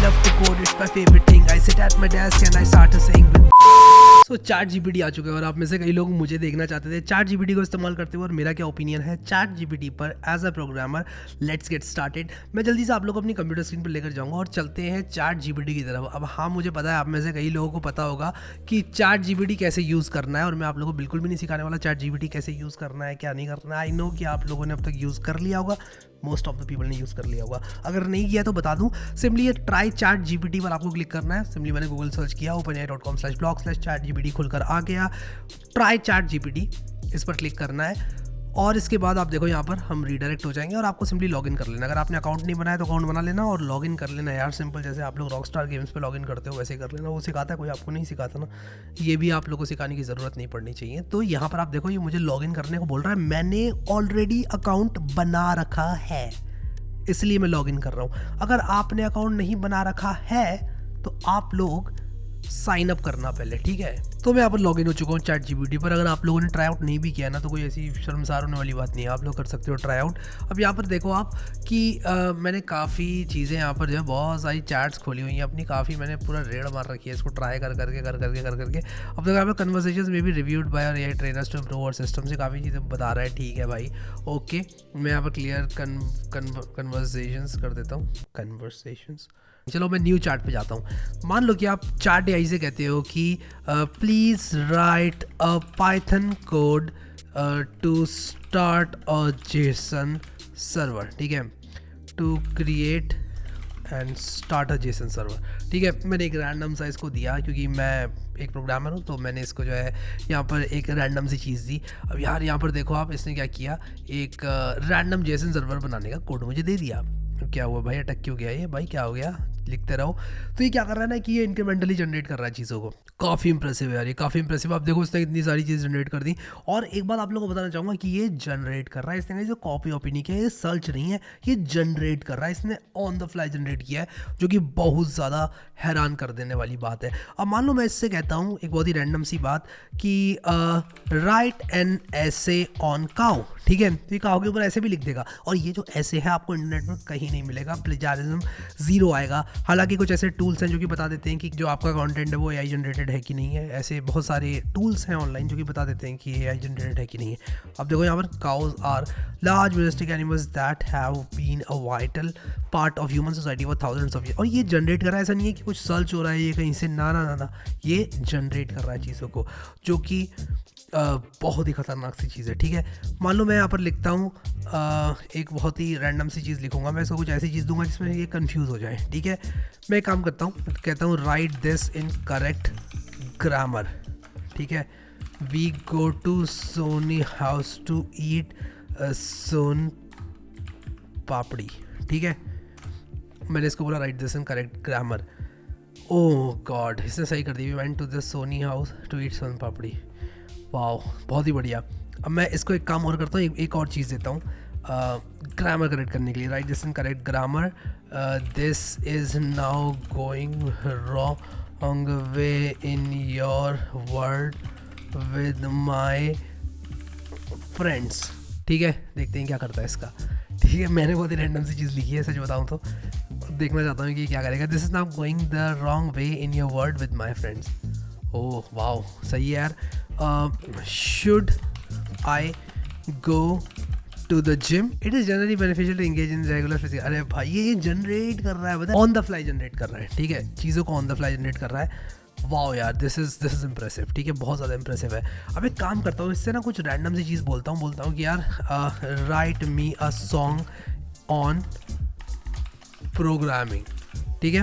love to code, it's my favorite thing. I sit at my desk and I start to sing with तो chat GPT आ चुका है और आप में से कई लोग मुझे देखना चाहते थे चैट जीपीटी को इस्तेमाल करते हुए और मेरा क्या ओपिनियन है चैट जीपीटी पर as a programmer. Let's get started. मैं जल्दी से आप लोग को अपनी कंप्यूटर स्क्रीन पर लेकर जाऊंगा और चलते हैं चैट जीपीटी की तरफ। अब हाँ, मुझे पता है आप में से कई लोगों को पता होगा कि चैट जीपीटी कैसे यूज़ करना है और मैं आप लोगों को बिल्कुल भी नहीं सिखाने वाला चैट जीपीटी कैसे यूज़ करना है क्या नहीं करना है। आई नो कि आप लोगों ने अब तक यूज़ कर लिया होगा, मोस्ट ऑफ द पीपल ने यूज़ कर लिया होगा। अगर नहीं किया तो बता दूं, सिंपली ये ट्राई चैट जीपीटी पर आपको क्लिक करना है। सिंपली मैंने गूगल सर्च किया, openai.com/blog/chatgpt खुलकर आ गया। ट्राई चैट जीपीटी, इस पर क्लिक करना है और इसके बाद आप देखो यहाँ पर हम रीडायरेक्ट हो जाएंगे और आपको सिंपली लॉगिन कर लेना। अगर आपने अकाउंट नहीं बनाया तो अकाउंट बना लेना और लॉगिन कर लेना यार, सिंपल। जैसे आप लोग रॉकस्टार गेम्स पे लॉगिन करते हो वैसे कर लेना। वो सिखाता है कोई, आपको नहीं सिखाता ना। ये भी आप लोगों को सिखाने की ज़रूरत नहीं पड़नी चाहिए। तो यहाँ पर आप देखो ये मुझे लॉगिन करने को बोल रहा है। मैंने ऑलरेडी अकाउंट बना रखा है, इसलिए मैं लॉगिन कर रहा हूँ। अगर आपने अकाउंट नहीं बना रखा है तो आप लोग साइन अप करना पहले, ठीक है। तो मैं यहाँ पर लॉगिन हो चुका हूँ चैट जीपीटी पर। अगर आप लोगों ने ट्राई आउट नहीं भी किया ना तो कोई ऐसी शर्मसार होने वाली बात नहीं है, आप लोग कर सकते हो ट्राई आउट। अब यहाँ पर देखो आप कि मैंने काफ़ी चीज़ें यहाँ पर जो है बहुत सारी चैट्स खोली हुई हैं अपनी, काफ़ी मैंने पूरा रेड मार रखी है इसको ट्राई कर करके। अब देखो यहाँ पर कन्वर्सेशंस में भी reviewed by our AI trainers to improve our system से काफ़ी चीज़ें बता रहा है। ठीक है भाई, ओके। मैं यहाँ पर क्लियर कन्वर्सेशंस कर देता हूँ, कन्वर्सेशंस। चलो मैं न्यू चार्ट पे जाता हूँ। मान लो कि आप चार्ट एआई से कहते हो कि please write a python code to start a JSON server, ठीक है, to create and start a JSON server. ठीक है, मैंने एक रैंडम सा इसको दिया क्योंकि मैं एक प्रोग्रामर हूँ, तो मैंने इसको जो है यहाँ पर एक रैंडम सी चीज़ दी। अब यार यहाँ पर देखो आप, इसने क्या किया, एक रैंडम जेसन सर्वर बनाने का कोड मुझे दे दिया। क्या हुआ भाई, अटक क्यों गया ये भाई, क्या हो गया, लिखते रहो। तो ये क्या कर रहा है ना कि ये इंक्रीमेंटली जनरेट कर रहा है चीज़ों को। काफ़ी इंप्रेसिव है यार, ये काफ़ी इंप्रेसिव। आप देखो इसने इतनी सारी चीज़ जनरेट कर दी। और एक बात आप लोगों को बताना चाहूँगा कि ये जनरेट कर रहा है, इसने जो कॉपी वॉपी नहीं किया, ये सर्च नहीं है, ये जनरेट कर रहा है। इसने ऑन द फ्लाई जनरेट किया है, जो कि बहुत ज़्यादा हैरान कर देने वाली बात है। अब मान लो मैं इससे कहता हूँ एक बहुत ही रैंडम सी बात कि राइट एन ऐसे ऑन काउ, ठीक है, तो ये काउ के ऊपर ऐसे भी लिख देगा। और ये जो ऐसे है आपको इंटरनेट में कहीं नहीं मिलेगा, प्लेजारिज्म जीरो आएगा। हालांकि कुछ ऐसे टूल्स हैं जो कि बता देते हैं कि जो आपका कंटेंट है वो एआई जनरेटेड है कि नहीं है। ऐसे बहुत सारे टूल्स हैं ऑनलाइन जो कि बता देते हैं कि एआई जनरेटेड है कि नहीं है। अब देखो यहाँ पर cows are large majestic animals that have been a vital part of human society for thousands of year. और ये जनरेट कर रहा है, ऐसा नहीं है कि कुछ सर्च हो रहा है ये कहीं से, ना ना ना ना, ये जनरेट कर रहा है चीज़ों को, जो कि बहुत ही ख़तरनाक सी चीज़ है। ठीक है, मान लो मैं यहाँ पर लिखता हूँ एक बहुत ही रैंडम सी चीज़ लिखूँगा, मैं इसको कुछ ऐसी चीज़ दूंगा जिसमें ये कंफ्यूज हो जाए। ठीक है, मैं एक काम करता हूँ, कहता हूँ write this in correct grammar. ठीक है, we go to Soni house to eat son papdi. ठीक है, मैंने इसको बोला write this in correct grammar. Oh god, इसने सही कर दी। We went to the Soni house to eat son papdi. Wow, बहुत ही बढ़िया। अब मैं इसको एक काम और करता हूँ, एक और चीज़ देता हूँ ग्रामर करेक्ट करने के लिए। Right this in correct grammar, this is now going wrong way in your word with my friends. ठीक है, देखते हैं क्या करता है इसका। ठीक है, मैंने बहुत ही रैंडम सी चीज़ लिखी है, सच बताऊँ तो देखना चाहता हूँ कि क्या करेगा। This is now going the wrong way in your word with my friends. Oh wow, सही है यार। Should I go to the gym, it is generally beneficial to engage in regular physical. अरे भाई ये जनरेट कर रहा है, बता, ऑन द फ्लाई जनरेट कर रहा है। ठीक है, चीज़ों को ऑन द फ्लाई जनरेट कर रहा है। वाओ यार, दिस इज़ इम्प्रेसिव। ठीक है, बहुत ज़्यादा इम्प्रेसिव है। अब एक काम करता हूँ, इससे ना कुछ रैंडम सी चीज़ बोलता हूँ कि यार right me a song on programming. ठीक है,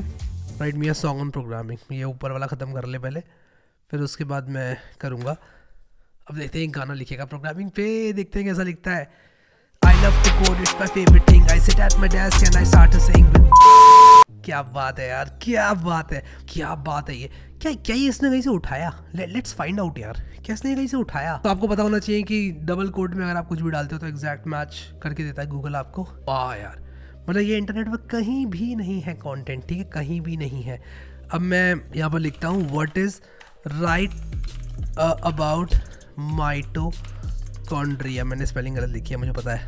right me a song on programming. ये ऊपर वाला ख़त्म कर ले पहले, फिर उसके बाद मैं करूँगा। अब देखते हैं गाना लिखेगा प्रोग्रामिंग पे, देखते हैं कैसा लिखता है। I love to code, it's my favourite thing, I sit at my desk and I start to sing with. क्या बात है यार, क्या बात है, क्या बात है। ये क्या ये इसने कहीं से उठाया? लेट्स फाइंड आउट यार, क्या इसने कहीं से उठाया? तो आपको पता होना चाहिए कि डबल कोड में अगर आप कुछ भी डालते हो तो एग्जैक्ट मैच करके देता है गूगल आपको। वाह यार, मतलब ये इंटरनेट पर कहीं भी नहीं है कंटेंट। ठीक है, कहीं भी नहीं है। अब मैं यहाँ पर लिखता हूँ what is right about mitochondria. मैंने स्पेलिंग गलत लिखी है, मुझे पता है।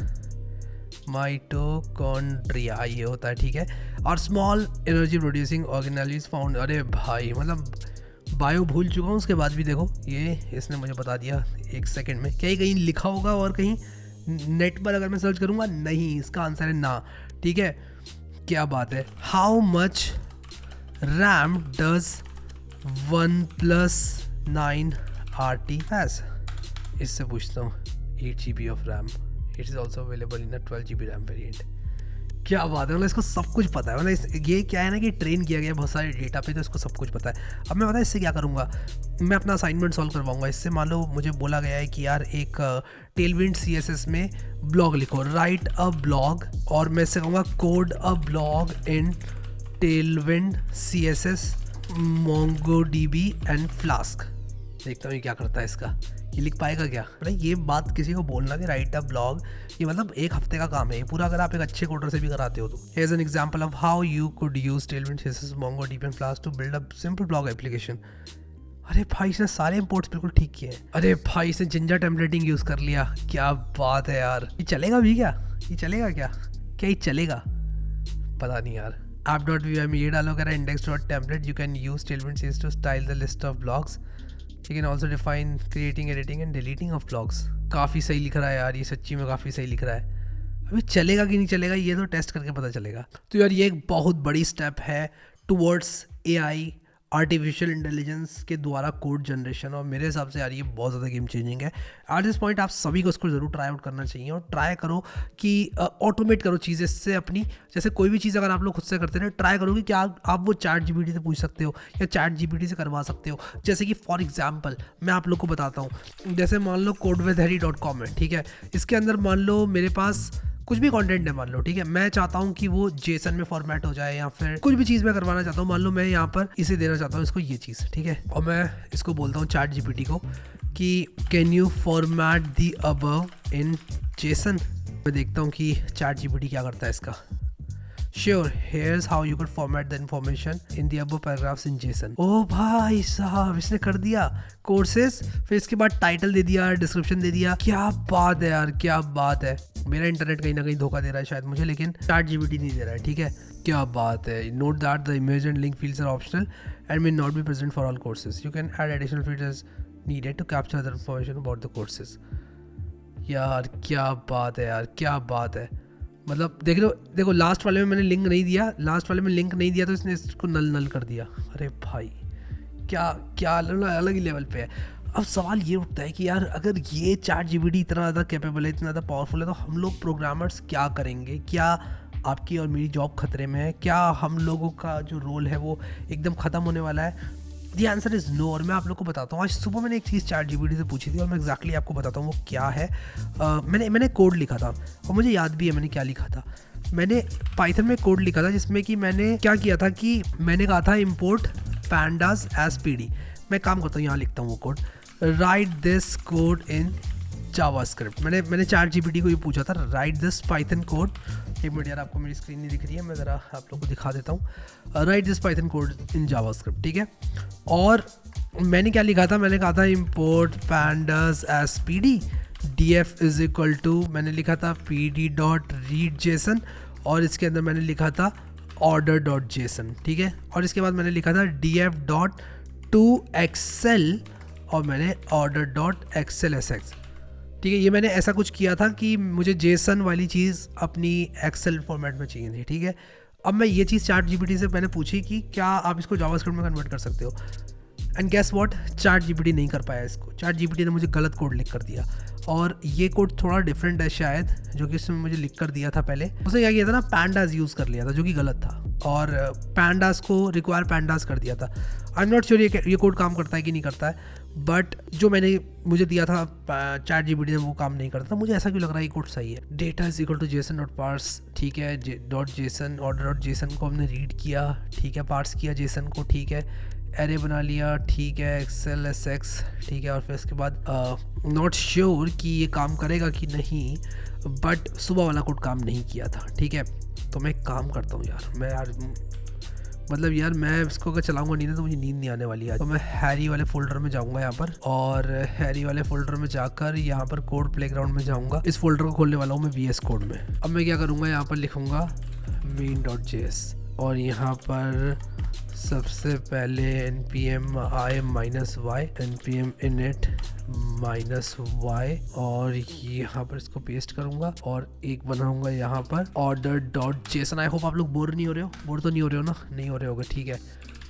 माइटोकॉन्ड्रिया ये होता है, ठीक है। और small energy producing organelles found, अरे भाई मतलब बायो भूल चुका हूँ उसके बाद भी देखो ये इसने मुझे बता दिया 1 सेकंड में। क्या ये कहीं लिखा होगा और कहीं नेट पर अगर मैं सर्च करूँगा? नहीं, इसका आंसर है ना, ठीक है। क्या बात है। How much RAM does 1+9 RT has? इससे पूछता हूँ। 8 GB of RAM, it is also available in 12 GB RAM variant. क्या बात है, मतलब इसको सब कुछ पता है। मतलब ये क्या है ना कि ट्रेन किया गया बहुत सारे डेटा पे, तो इसको सब कुछ पता है। अब मैं पता है इससे क्या करूँगा, मैं अपना असाइनमेंट सॉल्व करवाऊंगा इससे। मान लो मुझे बोला गया है कि यार एक टेलविंड CSS में ब्लॉग लिखो, राइट अ ब्लॉग, और मैं इससे कहूँगा code a blog in Tailwind CSS MongoDB and flask. देखता हूँ ये क्या करता है इसका, ये लिख पाएगा क्या? मतलब ये बात किसी को बोलना कि राइट अ ब्लॉग, ये मतलब 1 हफ्ते का काम है ये पूरा, अगर आप एक अच्छे कोडर से भी कराते हो तो। Here's an example of how you could use Tailwind CSS MongoDB and Flask to build a simple blog application। अरे भाई इसने सारे इंपोर्ट्स बिल्कुल ठीक किए हैं। अरे भाई इसने जिंजा टेम्पलेटिंग यूज़ कर लिया, क्या बात है यार। ये चलेगा भी क्या? ये चलेगा क्या ये चलेगा? पता नहीं यार। app.vy में ये डालो कह रहा है index.template, you can use Tailwind CSS to style the list of blogs, you can also define creating, editing and deleting of blogs। काफ़ी सही लिख रहा है यार, ये सच्ची में काफ़ी सही लिख रहा है। अभी चलेगा कि नहीं चलेगा ये तो टेस्ट करके पता चलेगा। तो यार ये एक बहुत बड़ी स्टेप है टुवर्ड्स AI, आर्टिफिशियल इंटेलिजेंस के द्वारा कोड जनरेशन, और मेरे हिसाब से यार ये बहुत ज़्यादा गेम चेंजिंग है। एट दिस पॉइंट आप सभी को इसको ज़रूर ट्राई आउट करना चाहिए, और ट्राई करो कि ऑटोमेट करो चीज़ें इससे अपनी। जैसे कोई भी चीज़ अगर आप लोग खुद से करते हैं, ट्राई करो कि क्या आप वो ChatGPT से पूछ सकते हो या ChatGPT से करवा सकते हो। जैसे कि फॉर एग्जाम्पल मैं आप लोग को बताता हूँ, जैसे मान लो codewithharry.com है, ठीक है। इसके अंदर मान लो मेरे पास कुछ भी कंटेंट है मान लो, ठीक है। मैं चाहता हूँ कि वो जेसन में फॉर्मेट हो जाए, या फिर कुछ भी चीज़ मैं करवाना चाहता हूँ। मान लो मैं यहाँ पर इसे देना चाहता हूँ इसको ये चीज़, ठीक है। और मैं इसको बोलता हूँ ChatGPT को कि can you format the above in Jason. मैं देखता हूँ कि ChatGPT क्या करता है इसका। Sure, here's how you could format the information in the above paragraphs in JSON। ओ भाई साहब इसने कर दिया कोर्सेज, फिर इसके बाद टाइटल दे दिया, डिस्क्रिप्शन दे दिया। क्या बात है यार, क्या बात है। मेरा इंटरनेट कहीं ना कहीं धोखा दे रहा है शायद मुझे, लेकिन ChatGPT नहीं दे रहा है, ठीक है। क्या बात है। Note that the image and link fields are optional and may not be present for all courses। You can add additional fields as needed to capture other information about the courses। यार क्या बात है यार, क्या बात है। मतलब देखो लास्ट वाले में मैंने लिंक नहीं दिया, तो इसने इसको नल कर दिया। अरे भाई क्या अलग ही लेवल पे है। अब सवाल ये उठता है कि यार अगर ये ChatGPT इतना ज़्यादा कैपेबल है, इतना ज़्यादा पावरफुल है, तो हम लोग प्रोग्रामर्स क्या करेंगे? क्या आपकी और मेरी जॉब खतरे में है? क्या हम लोगों का जो रोल है वो एकदम ख़त्म होने वाला है? The answer is no. और मैं आप लोग को बताता हूँ, आज सुबह मैंने एक चीज़ ChatGPT से पूछी थी और मैं एग्जैक्टली आपको बताता हूँ वो क्या है। मैंने कोड लिखा था और मुझे याद भी है मैंने क्या लिखा था। मैंने पाइथन में कोड लिखा था जिसमें कि मैंने क्या किया था कि मैंने कहा था इम्पोर्ट pandas as PD। मैं काम करता हूँ, यहाँ लिखता हूँ वो code, right this code in JavaScript. मैंने ChatGPT को ये पूछा था, राइट दिस पाइथन कोड। एक मिनट यार, आपको मेरी स्क्रीन नहीं दिख रही है, मैं ज़रा आप लोग को दिखा देता हूँ। Write this Python code in JavaScript, ठीक है। और मैंने क्या लिखा था, मैंने कहा था import pandas as PD, df is equal to, मैंने लिखा था pd.readjson, और इसके अंदर मैंने लिखा था order.json, ठीक है। और इसके बाद मैंने लिखा था df.toExcel और मैंने order.excelSX, ठीक है। ये मैंने ऐसा कुछ किया था कि मुझे जेसन वाली चीज़ अपनी एक्सेल फॉर्मेट में चाहिए थी, ठीक है। अब मैं ये चीज़ ChatGPT से मैंने पूछी कि क्या आप इसको जावास्क्रिप्ट में कन्वर्ट कर सकते हो, एंड गेस व्हाट, ChatGPT नहीं कर पाया इसको। ChatGPT ने मुझे गलत कोड लिख कर दिया, और ये कोड थोड़ा डिफरेंट है शायद, जो कि इसमें मुझे लिख कर दिया था पहले। उसने क्या किया था ना, pandas यूज़ कर लिया था जो कि गलत था, और pandas को रिक्वायर pandas कर दिया था। आई एम नॉट श्योर ये कोड काम करता है कि नहीं करता है, बट जो मुझे दिया था ChatGPT ने वो काम नहीं करता। मुझे ऐसा क्यों लग रहा है ये कोड सही है। Data is equal to JSON dot parse, ठीक है, dot JSON, order dot JSON को हमने रीड किया, ठीक है, पार्स किया जेसन को, ठीक है, एरे बना लिया, ठीक है, excelSX, ठीक है। और फिर इसके बाद नॉट श्योर कि ये काम करेगा कि नहीं, बट सुबह वाला कोड काम नहीं किया था, ठीक है। तो मैं एक काम करता हूँ यार, मतलब यार मैं इसको अगर चलाऊंगा नहीं ना तो मुझे नींद नहीं आने वाली है। तो मैं हैरी वाले फोल्डर में जाऊंगा यहाँ पर, और हैरी वाले फोल्डर में जाकर यहाँ पर कोड प्लेग्राउंड में जाऊंगा। इस फोल्डर को खोलने वाला हूँ मैं VS कोड में। अब मैं क्या करूँगा, यहाँ पर लिखूंगा main.js और यहाँ पर सबसे पहले npm i-y npm init -y और यहाँ पर इसको पेस्ट करूँगा और एक बनाऊँगा यहाँ पर order.json। आई होप आप लोग बोर नहीं हो रहे हो, बोर तो नहीं हो रहे हो ना, नहीं हो रहे होगे, ठीक है।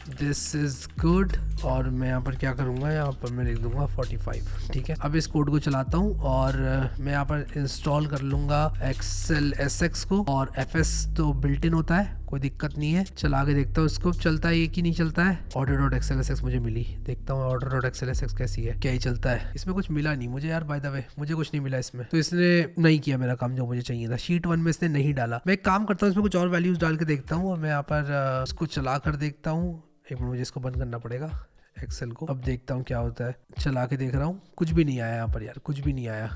This is good. और मैं यहाँ पर क्या करूँगा, यहाँ पर मैं लिख दूँगा 45, ठीक है। अब इस कोड को चलाता हूँ और मैं यहाँ पर इंस्टॉल कर लूँगा XLSX को, और FS तो बिल्ट इन होता है, कोई दिक्कत नहीं है। चला के देखता हूँ इसको चलता है ये कि नहीं चलता है। order.xlsx मुझे मिली, देखता हूँ order.xlsx कैसी है, क्या ही चलता है। इसमें कुछ मिला नहीं मुझे यार, बाय द वे मुझे कुछ नहीं मिला इसमें, तो इसने नहीं किया मेरा काम जो मुझे चाहिए था। शीट 1 में इसने नहीं डाला। मैं एक काम करता हूँ, इसमें कुछ और वैल्यूज डाल के देखता हूँ और मैं यहाँ पर इसको चला कर देखता हूँ। एक मिनट, मुझे इसको बंद करना पड़ेगा एक्सेल को। अब देखता हूँ क्या होता है, चला के देख रहा हूँ, कुछ भी नहीं आया यहाँ पर यार, कुछ भी नहीं आया,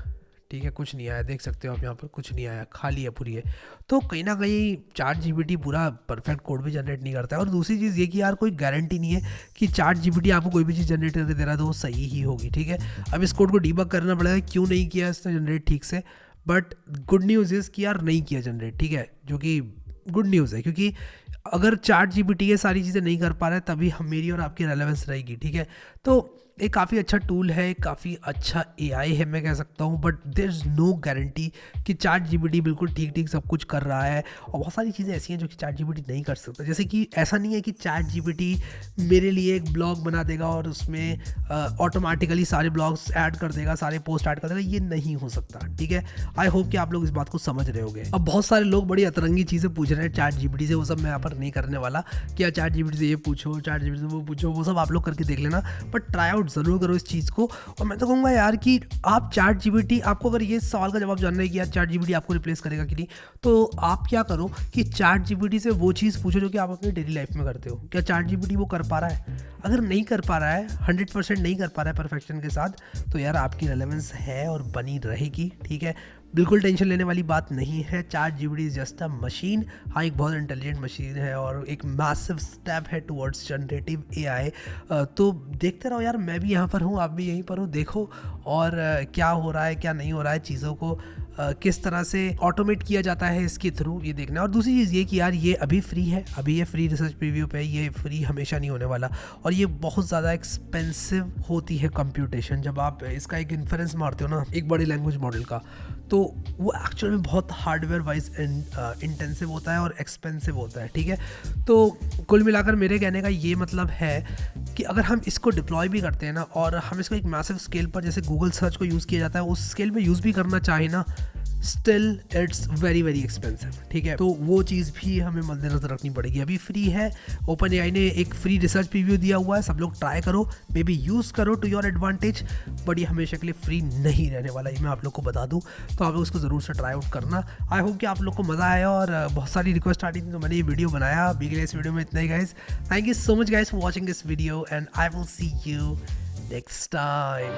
ठीक है, कुछ नहीं आया। देख सकते हो आप यहाँ पर कुछ नहीं आया, खाली है पूरी है। तो कहीं ना कहीं ChatGPT पूरा परफेक्ट कोड भी जनरेट नहीं करता है। और दूसरी चीज़ ये कि यार कोई गारंटी नहीं है कि ChatGPT आपको कोई भी चीज़ जनरेट करके दे रहा है तो वो सही ही होगी, ठीक है। अब इस कोड को डीबग करना पड़ेगा, क्यों नहीं किया इसने जनरेट ठीक से। बट गुड न्यूज़ इज़ कि यार नहीं किया जनरेट, ठीक है, जो कि गुड न्यूज़ है, क्योंकि अगर ChatGPT ये सारी चीज़ें नहीं कर पा रहा है तभी हम मेरी और आपकी रेलेवेंस रहेगी, ठीक है। तो एक काफ़ी अच्छा टूल है, काफ़ी अच्छा AI है मैं कह सकता हूँ, but there is no guarantee कि ChatGPT बिल्कुल ठीक ठीक सब कुछ कर रहा है। और बहुत सारी चीज़ें ऐसी हैं जो कि ChatGPT नहीं कर सकता। जैसे कि ऐसा नहीं है कि ChatGPT मेरे लिए एक ब्लॉग बना देगा और उसमें ऑटोमेटिकली सारे ब्लॉग्स ऐड कर देगा, सारे पोस्ट ऐड कर देगा, ये नहीं हो सकता, ठीक है। आई होप कि आप लोग इस बात को समझ रहे होंगे। अब बहुत सारे लोग बड़ी अतरंगी चीज़ें पूछ रहे हैं ChatGPT से, वो सब मैं यहाँ पर नहीं करने वाला। क्या ChatGPT से ये पूछो, ChatGPT से वो पूछो, वो सब आप लोग करके देख लेना, बट ट्राई आउट ज़रूर करो इस चीज़ को। और मैं तो कहूँगा यार कि आप ChatGPT, आपको अगर ये सवाल का जवाब जानना है कि यार ChatGPT आपको रिप्लेस करेगा कि नहीं, तो आप क्या करो कि ChatGPT से वो चीज़ पूछो जो कि आप अपनी डेली लाइफ में करते हो। क्या ChatGPT वो कर पा रहा है? अगर नहीं कर पा रहा है, 100% नहीं कर पा रहा है परफेक्शन के साथ, तो यार आपकी रेलेवेंस है और बनी रहेगी, ठीक है। बिल्कुल टेंशन लेने वाली बात नहीं है। ChatGPT is just a machine. हाँ, एक बहुत इंटेलिजेंट मशीन है और एक मैसिव स्टेप है टुवर्ड्स जनरेटिव AI। तो देखते रहो यार, मैं भी यहाँ पर हूँ, आप भी यहीं पर हो, देखो और क्या हो रहा है क्या नहीं हो रहा है, चीज़ों को किस तरह से ऑटोमेट किया जाता है इसके थ्रू, ये देखना है। और दूसरी चीज़ ये कि यार ये अभी फ्री है, अभी ये फ्री रिसर्च प्रीव्यू पे है, ये फ्री हमेशा नहीं होने वाला। और ये बहुत ज़्यादा एक्सपेंसिव होती है कंप्यूटेशन। जब आप इसका एक इन्फ्रेंस मारते हो ना एक बड़ी लैंग्वेज मॉडल का, तो वो एक्चुअल में बहुत हार्डवेयर वाइज इंटेंसिव होता है और एक्सपेंसिव होता है, ठीक है। तो कुल मिलाकर मेरे कहने का ये मतलब है कि अगर हम इसको डिप्लॉय भी करते हैं ना, और हम इसको एक मैसिव स्केल पर जैसे गूगल सर्च को यूज़ किया जाता है उस स्केल पे यूज़ भी करना चाहे ना, still it's very very expensive, ठीक है। तो वो चीज़ भी हमें मद्देनजर रखनी पड़ेगी। अभी फ्री है, OpenAI ने एक फ्री रिसर्च प्रीव्यू दिया हुआ है, सब लोग ट्राई करो, मे बी यूज़ करो टू योर एडवांटेज, बट ये हमेशा के लिए फ्री नहीं रहने वाला, ये मैं आप लोग को बता दूं। तो आप लोग उसको ज़रूर से ट्राई आउट करना। आई होप कि आप लोग को मज़ा आया और बहुत सारी रिक्वेस्ट आ रही थी तो मैंने ये वीडियो बनाया। अभी के लिए इस वीडियो में इतना ही guys. Thank you so much guys for watching this video and I will see you next time.